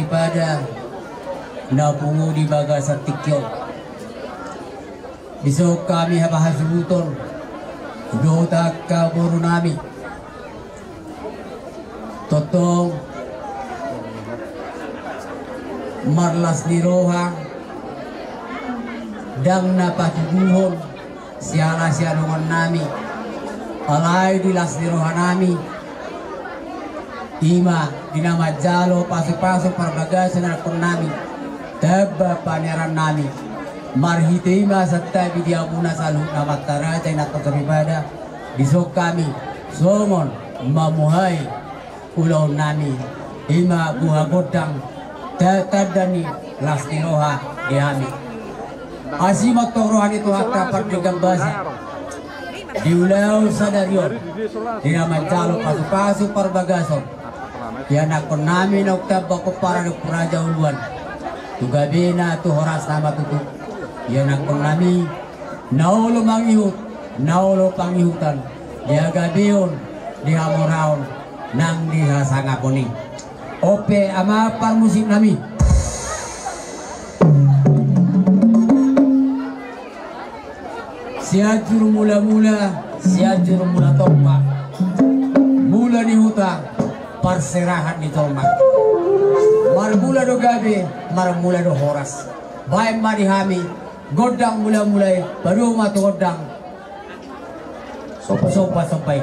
daripada napungo di baga sa tikyo. Bisok kami habahasubuton, udotak ka buru nami. Totong marlas ni roha dang napatuguhon siala sianungan nami alay di las ni roha nami ima dinamajalo pasok-pasok perbagasan anak nami teba pangeran nami marhitima sa tabi diamuna salu namatara cay nato karibada bisok kami somon mamuhay ulau nami ima buha godang tatadani las ni roha diami asimat rohan itu hakka perdigang basa diulau sadaryo dinamajalo pasok-pasok perbagasan yan ako namin oktab ako para ng Praja Uluan tugabi na ito horas na matutuk yan ako namin naulo mangihut naulo pangihutan diya gabi yun diha moraon nang diha sanga kuning ope ama parmusik nami siajur mula-mula siajur mula tompa mula ni huta perserahan di tompa marmula do gabi marmula do horas baik marihami godang mula-mulai baru matu godang sopa sampai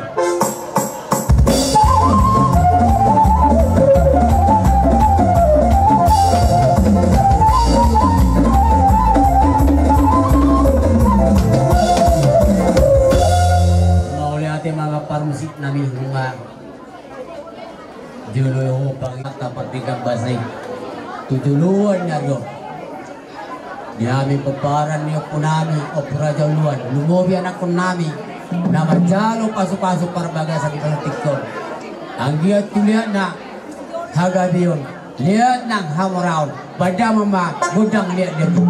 mga parmusik namin mga juluyo pang tapat tigang basay tutuluan niya rin di aming paparan niyo po namin o Praja Uluan lumobi anak po namin na madyalo pasok-pasok para baga sa kita sa TikTok ang giyat tulihan na hagabi yun lihat ng hamaraw bada mama gudang lihat dito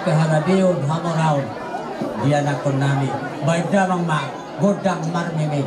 kehalabiyon hamoraw dia nakon nami baik damang ma godang marmimi.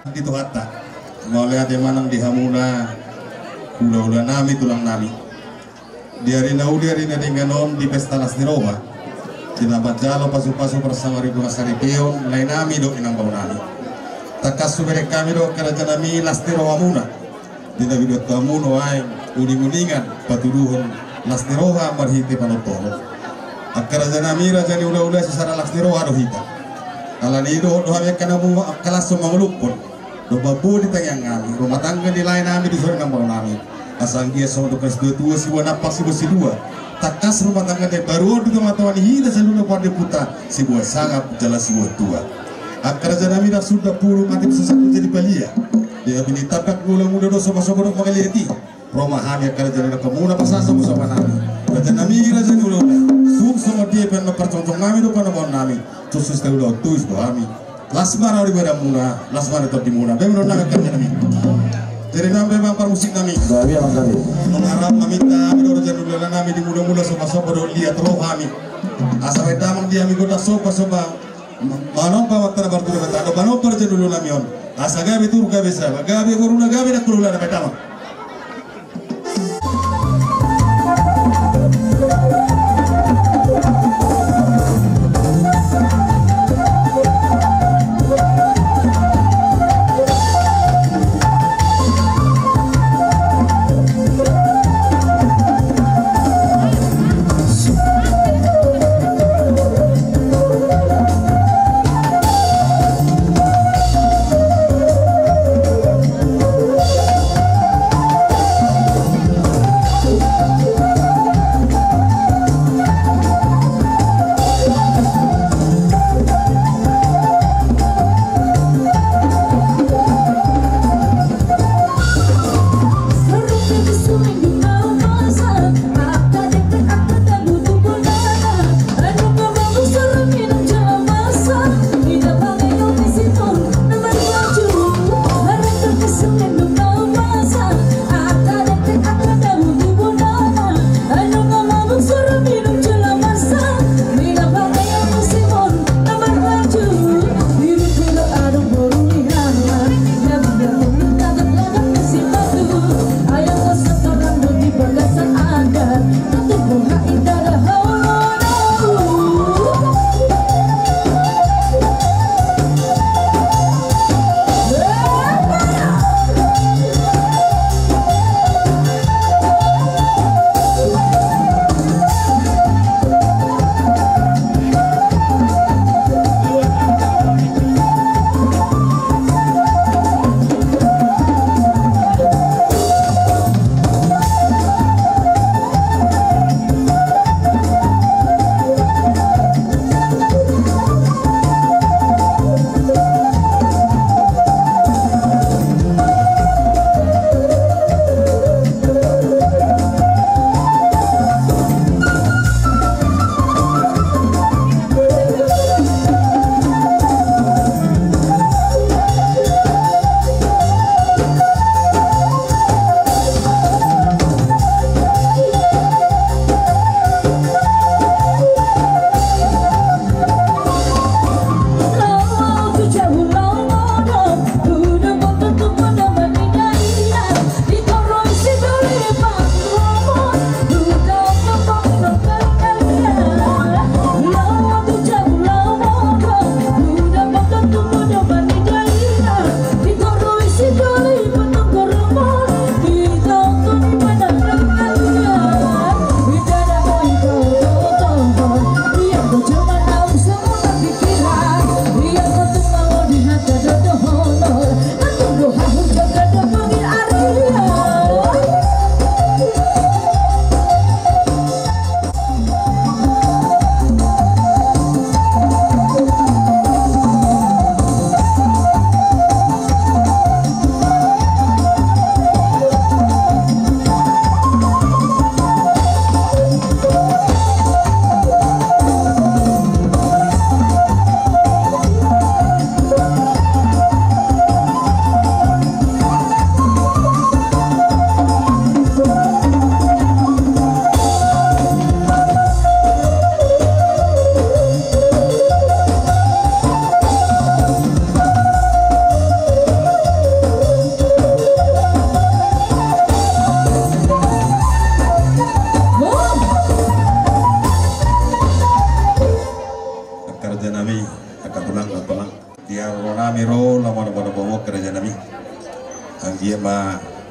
Dito hatta maulihat manang dihamuna ula-ula nami tulang nami diari na dinganom di pesta Lasniroha dinabat jalo pasu-pasu bersama ribu nasaripion lain nami do inang bau nami takas subere kami do kerajaan nami Lasniroha muna dina video tamuno ay uning-uningan patuduhon Lasniroha marhiti panotolo kerajaan nami rajani ula-ula sesara Lasniroha do hita kala ni do hame kanamu kelas mangulupon do babu di tengah kami rumah tangga di lain nami di sore ngambau nami asal dia sama tukas dua si buah napak si dua takas rumah tangga de baru di tengah tuan hida selalu pada puta si buah sangat jelas si buah tua kerajaan nami dah sudah puluh mati sesuatu jadi belia dia bini tapak gula muda do sama-sama do mengaliti rumah hanya kerajaan kemuna pasal sama-sama nami kerajaan nami kerajaan ulah semua dia pen mempercontoh nami do pada bawah nami terus udah tuis kami lasmara di pada muna lasmara tetap di muna bagaimana nak kerja nami jadi nami memang musik nami mengharap meminta kami do jangan dulu nami di mula-mula sopa-sopa do lihat roh kami asal damang dia mi goda sopa-sopa manompa waktu bertu kata do manompa jangan dulu nami on asal gabi tur gabi sah gabi corona gabi nak keluar na petama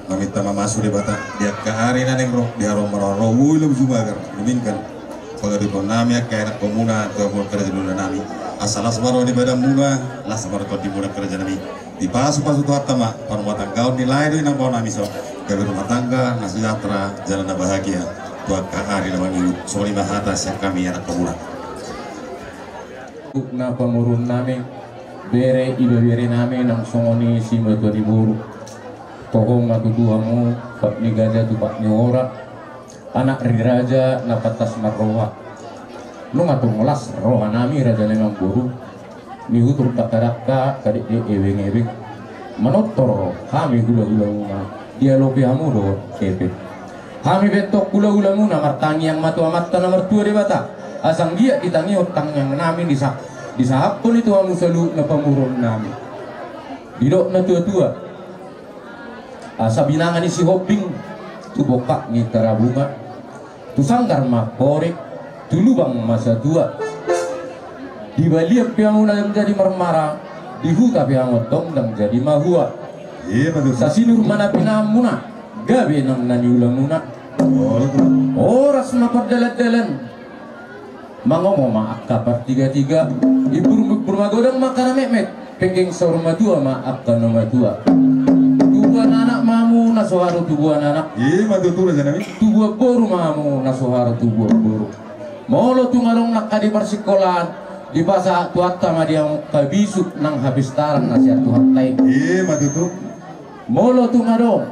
kami tama masuk di bata dia ke hari naneng roh dia roh meroro wulum juga agar diminkan pagadipo nami kaya anak komuna atau kerja dulu nami asal asmaro di badan muna las asmaro di muna kerja nami di pasu tuh atama rumah tangga nilai itu nang nami so gawe rumah tangga sejahtera jalan bahagia buat ke hari namanya soal atas yang kami anak komuna na pamurun namin bere iba bere namin ang songoni si Matua di Buru tohong matuduha mo pak ni gaja tu pak ni ora anak ri raja na patas marroha lu ngatung ngolas roha nami raja nemang Buru ni hutur takadakka kadik di eweng-eweng manotor kami gula-gula muna dialogi hamu do kepe kami betok gula-gula muna martangi yang matu amatta na mertua di bata asang dia ditangi utang yang namin disahap pun itu anu selalu na pamurun namin didok na tua-tua asa binangan isi hoping tu bokak ni tarabunga tu sanggar makorek tu lubang masa tua di baliak piang una menjadi marmara di huta piang otong dan jadi mahua sa sinur mana pinamuna gabe nang naniulamuna oras mapardalat-dalan mangomong maak kapar tiga-tiga ibu bermagodang makana memet penggeng sorma dua maak kanoma dua tubuhan anak mamu nasoharo tubuhan anak matutura janami tubuh boru mamu nasoharo tubuh boru molo tungalong nakadi persikolahan di basa tuatta madiang kabisuk nang habis taran nasihat tuhat lain matutur molo tungalong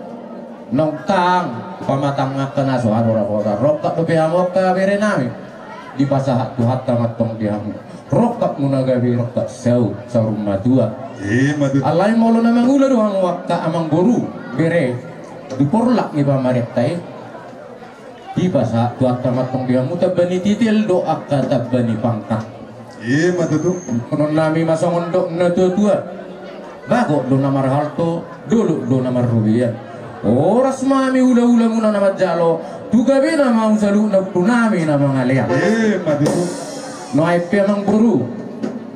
nong tang pamatang ngaka nasoharo rapota rokak dopehamok ka bere nami di pasah tuhat tamat tong diamu rokak munagabi rokak sau rumah tua alai molo namang ula doang wakka amang boru bere diporlak ni pamaretai di pasah tuhat tamat tong diamu tabani titil doa ka tabani pangkat matutu konon nami masongon dok na tua bago do namar harto dulu do namar rubian oras mami ula-ula muna na majalo tugabi na mau salu na punami na mga liyak matutu no ay piamang buru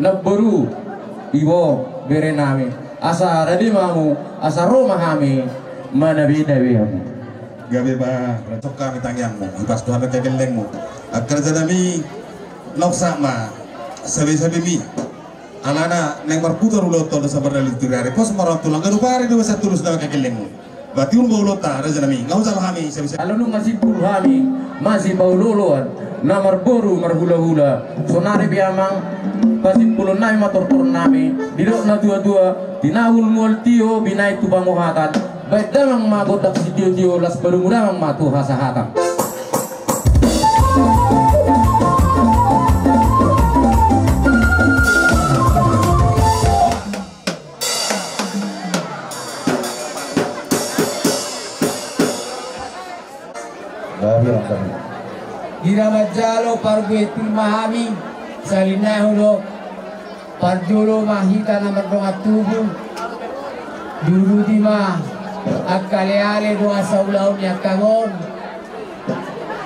na buru iwo bere nami asa radi mamu asa roma kami manabi-nabi kami gabi ba ratok kami tangyangmu ipas tuhan kegelengmu kerja nami nok sama sabi-sabi mi alana neng marputar uloto na sa bardali turari pos marotulang ganupari doon sa tulus na kegelengmu berarti un baulota raja nami ngau salah kami sabi-sabi kalau nu ngasih puluh kami masih bauloloan namar boru marhula-hula sonari biamang pasti puluh nami mator-tor nami didok na dua-dua dinahul mual tio binay tu banguhatan baik damang magodak si tio-tio las barumudamang matu hasahatan Giramajalo parbetul mahami salinahulo parjolo mahita na merdonga tubuh dulu dima akaleale doa saulau nyakangon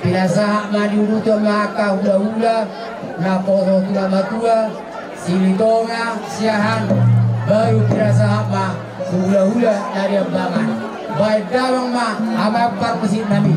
pinasa madiuru to maka hula-hula na poro tula matua silitonga siahan baru pinasa ma hula-hula dari ambangan baik dalang ma ama parpesit nami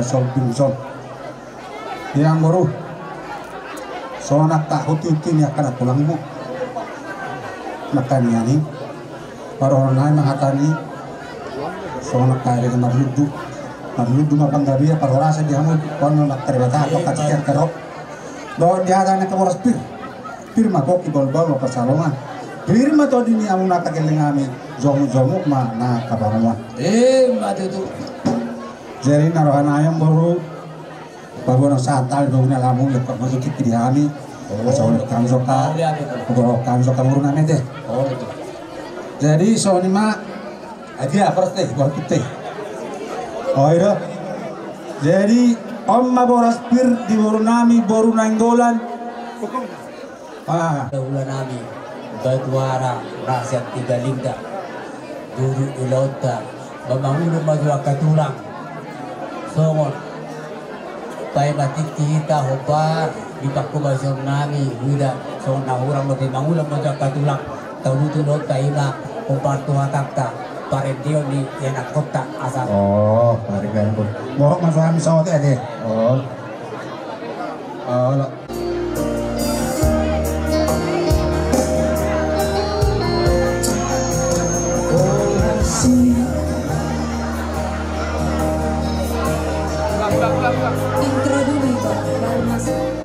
sol pinson. Yang baru soalnya tak huti ni akan pulang ibu. Makanya ni para orang lain mengatakan soalnya kaya dengan marludu mapanggabi para orang saya diamu kono nak terbata atau kacikan kerok. Do dia ada nak boras pirma kok ibol-bol apa salongan. Pirma to dini amu nak kelengami zomu mah na kabaruma. Mati tu. Jadi narohan ayam baru baru nang satal dogna lamu lepas masuk ke diami. Asal kami soka, kami soka baru name deh. Oh itu. Jadi so ni mah aja apa teh baru kita. Oh iya. Jadi Amma boras pir di baru nami baru nanggolan. Daulah nami Batuara rakyat tiga linda Duru ulauta Membangun majua katulang Songon Pai batik kita hopar Di paku basur nami Huda Songon nahurang Mati bangun majua katulang Tahu tu lot taima Hopar tuha takta Parendio ni Yang kota asal Oh, parikan pun. Borok masalah misal tu ada. Oh. Oh, lah. Intro dulu baru masuk.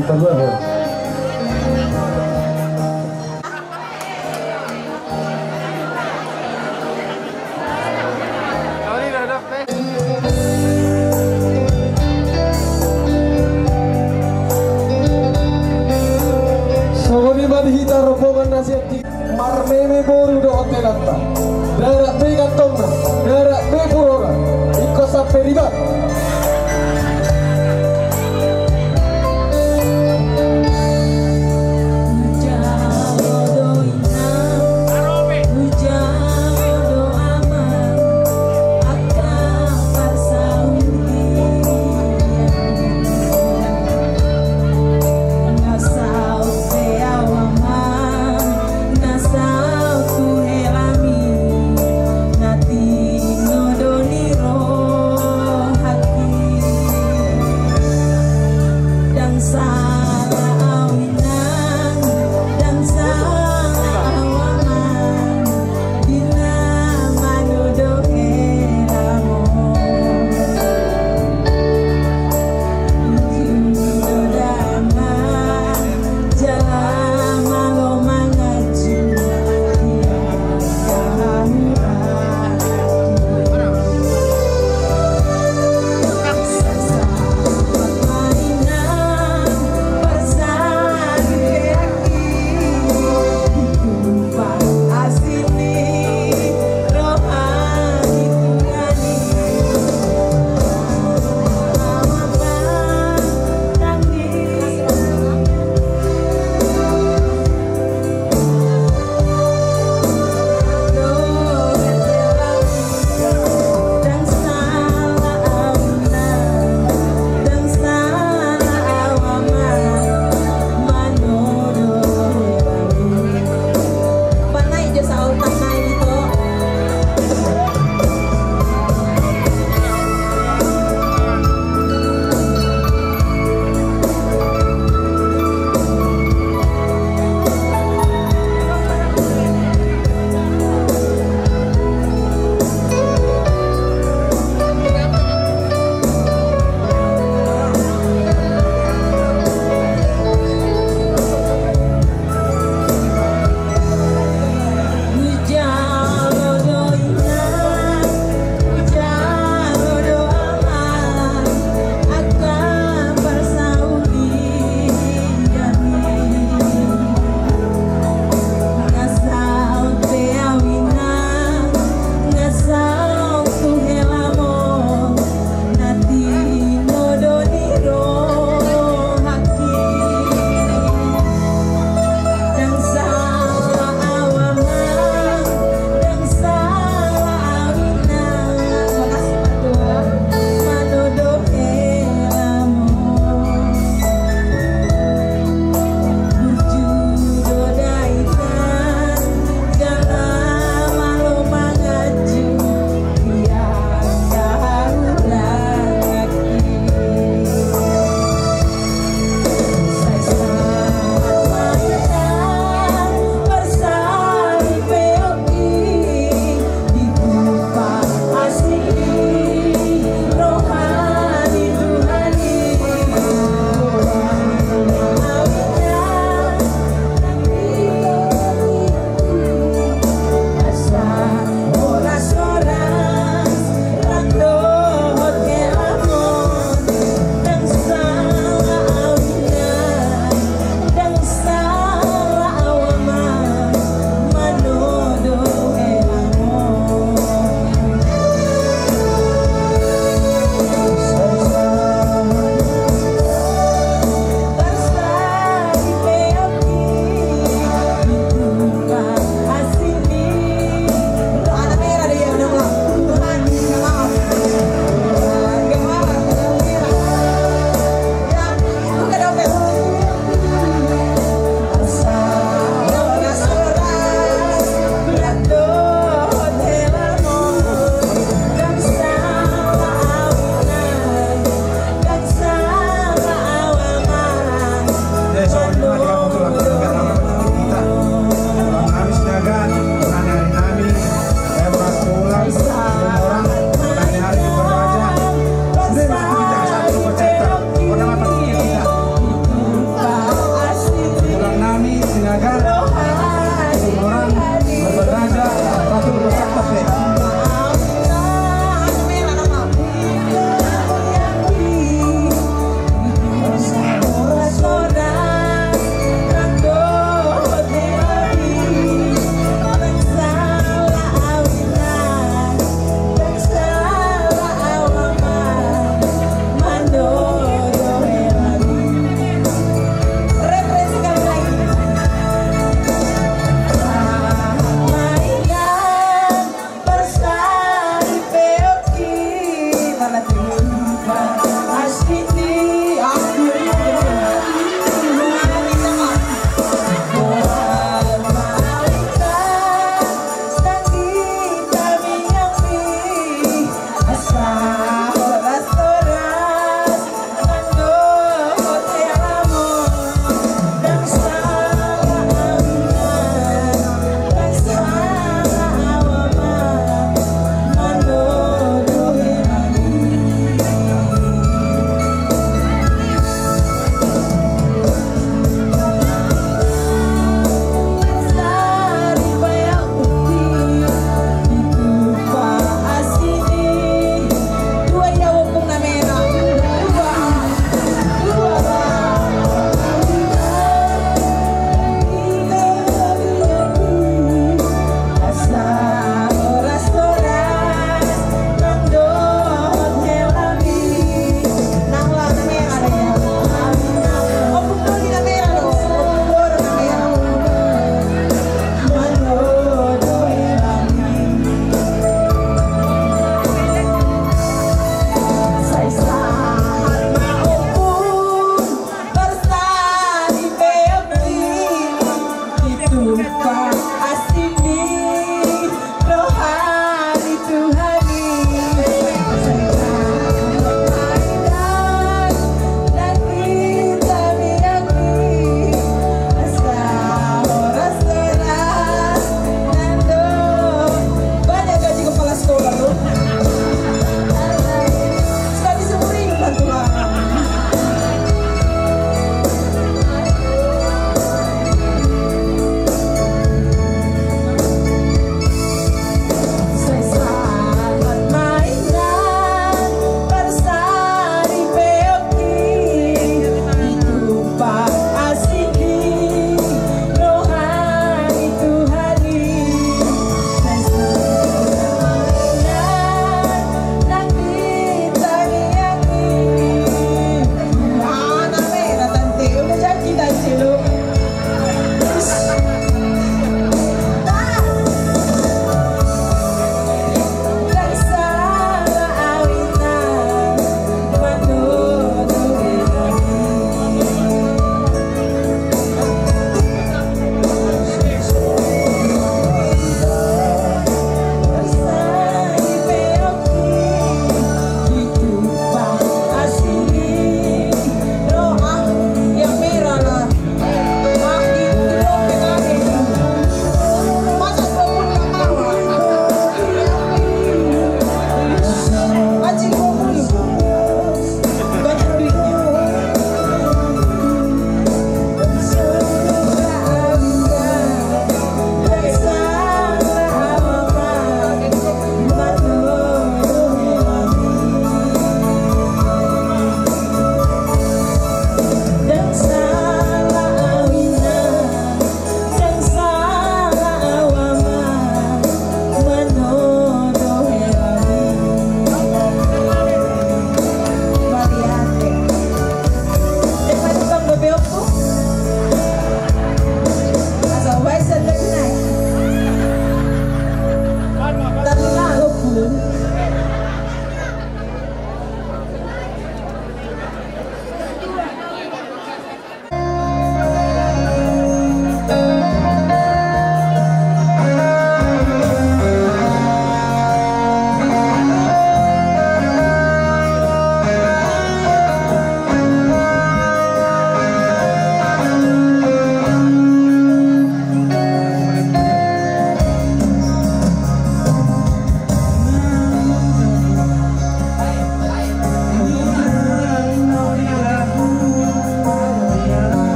kedua ya. Sogoni madhita rombongan nasihat marmeme boru do hotelanta darat be kantongna darat be purora iko sampai ribat Hati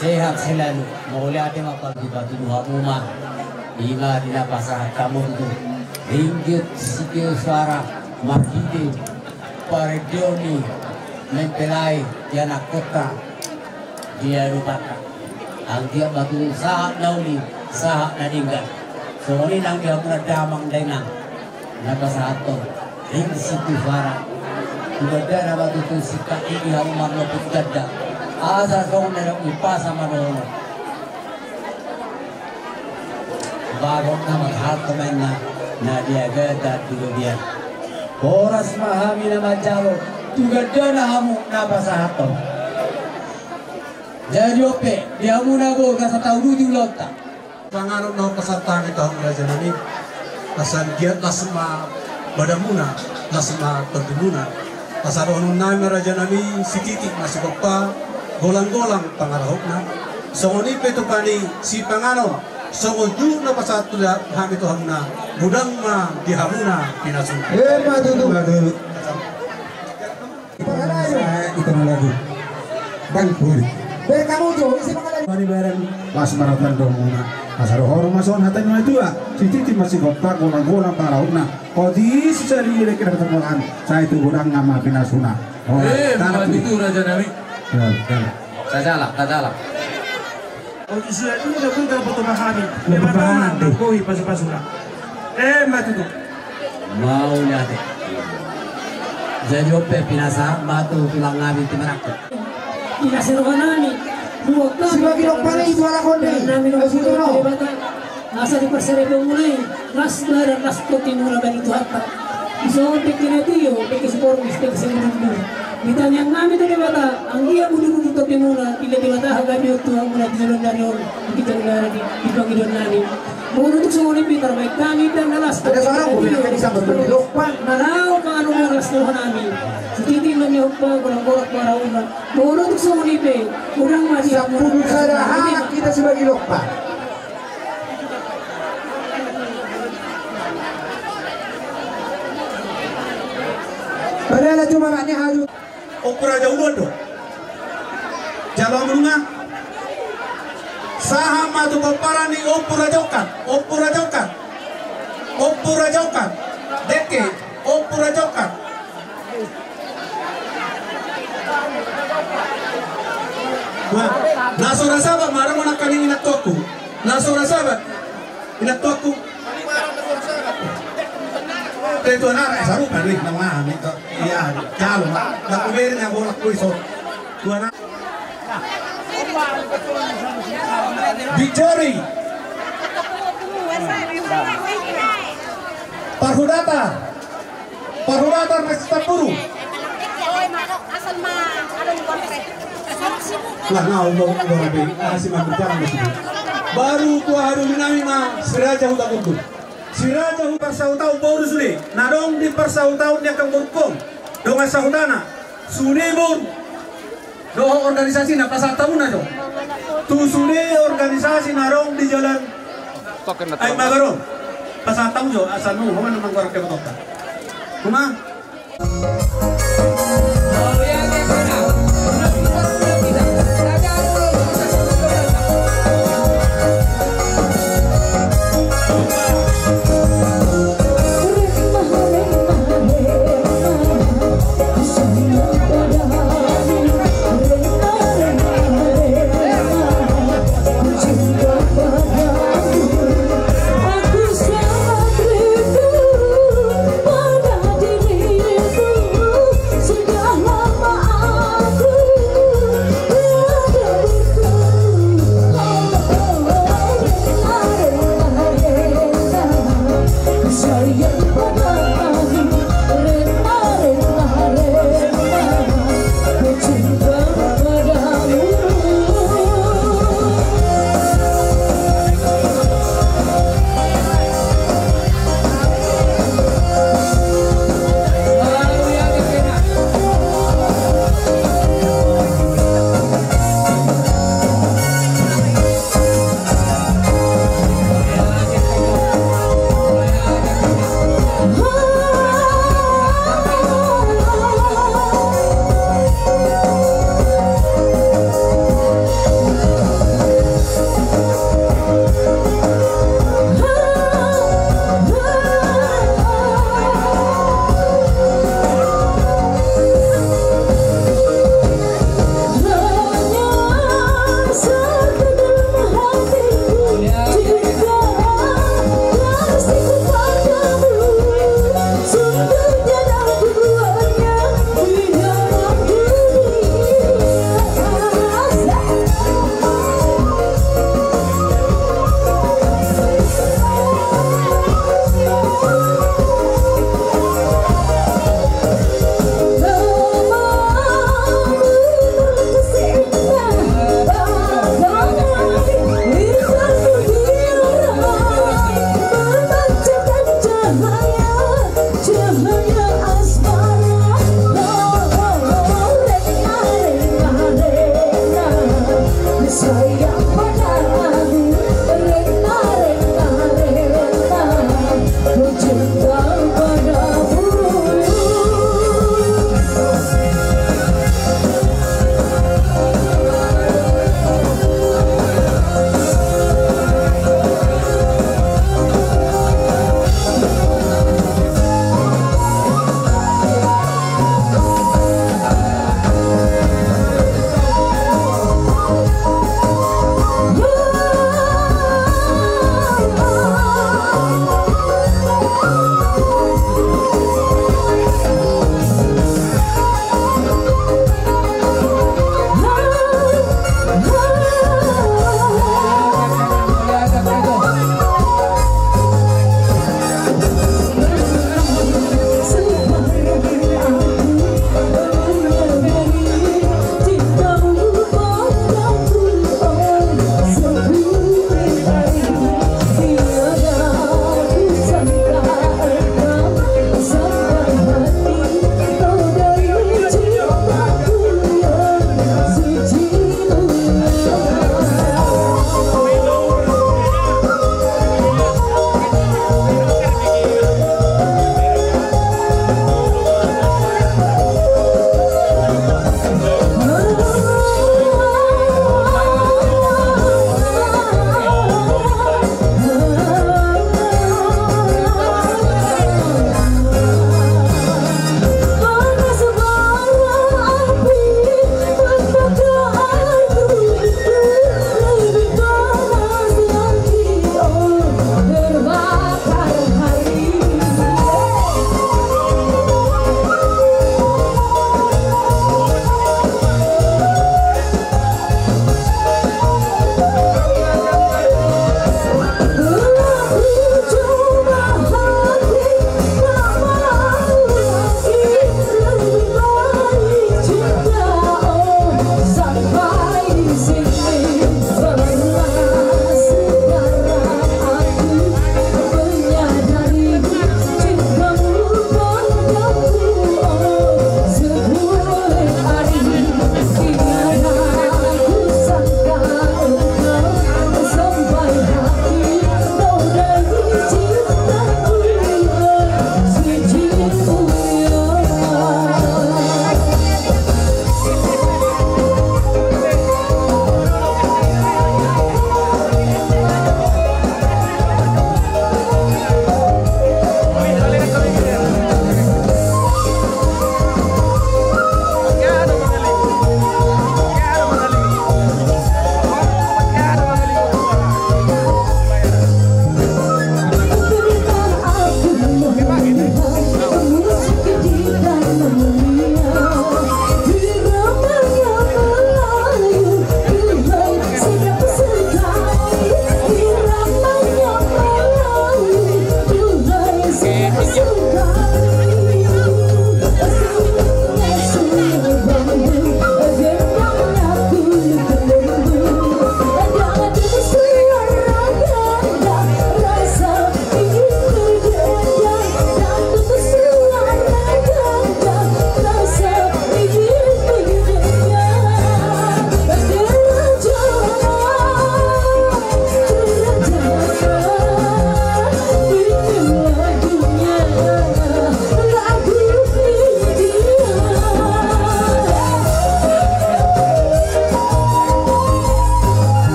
sehat selalu. Mulia ating mapag-ibati duha umah. Ima dinapasahan kamu itu. Ringgit sikil suara marhide Paredioni mempelai dia nak kota dia rupata. Ang dia batu sahak nauli sahak nadinggan. So ini nang dia meredamang dengan napasahan to. Ring sikil suara. Tudara batu tu sikap ini haru marlo putgada. Asa song na ipasa manono. Bago na maghaltaman na dia gada dia. Oras mahami na majalo. Tugada na hamu na pasahato. Jadi ope dia muna go sa tawdu di lota. Pangalan ng kasartaan ito ang raja namin. Kasan giat lasma badamuna, lasma pagdumuna. Kasaroon namin raja namin si titik masukop pa. Golang-golang pangarahok na. So ngoni peto kani si pangano. So ngonu na pasat tula hami to hamna. Budang ma dihamuna pinasun. Matutu. Ito na lagi. Bangpuri. Kamu jo, isi pangalan. Mani baran mas maratan do muna. Kasaroon mason hatan mo itu si titik masih gopta golang-golang pangarahok na. Odi sari kira ketemuan. Saya itu budang nama pinasuna. Itu raja nami. Tadala. Sudah itu udah pun dapat memahami. Memang nakoi pasal-pasal. Matutu. Mau nyate. Jadi ope pinasa batu tulang nabi timarak. Pinasiruhan namin. Sebagai lokal itu ala konde. Namin ang suto na bata. Nasa di perserepo mulai. Nas lara nas kotin mula ba itu hatta. Iso pekin itu yo pekin spormis pekin semuanya. Ditanya namin itu bata. Ang iya bulu-bulu topi mula. Ila di bata hagabi itu ang mula dijalon dari orang. Kita negara di pangidon namin. Menurut semua ini pintar baik kami dan nalas. Ada seorang boleh kan bisa berlokpan. Narao ka ano mga rastuhan namin. Sa titing man niyo pa, kurang-kurang para una. Menurut semua ini pe, kurang masih Sa puno sa lahat kita sebagai lokpan. Padahal cuma maknya haju. Okura jauh do. Jalan bunga. Sahama tu paparani opura jaukan. Deke opura jaukan. Nasura sabat marang mo nakaning inatoku. Nasura sabat inatoku. Itu anak saru kan nih nama itu iya jalo nak kuberin yang bolak kuiso tuana Bijori Parhudatar Mestapuru lah ngomong lebih asih makan baru tua hari minami mah seraja udah kudu siraja hu persautau bauru suli narong di persautau nya kang burkong donga saudana sunibur doho organisasi na pasatau na do tu suni organisasi narong di jalan ay magarong pasatau jo asanu human namang gorok ke batota kuma Aku sangat rindu pada dirimu. sayang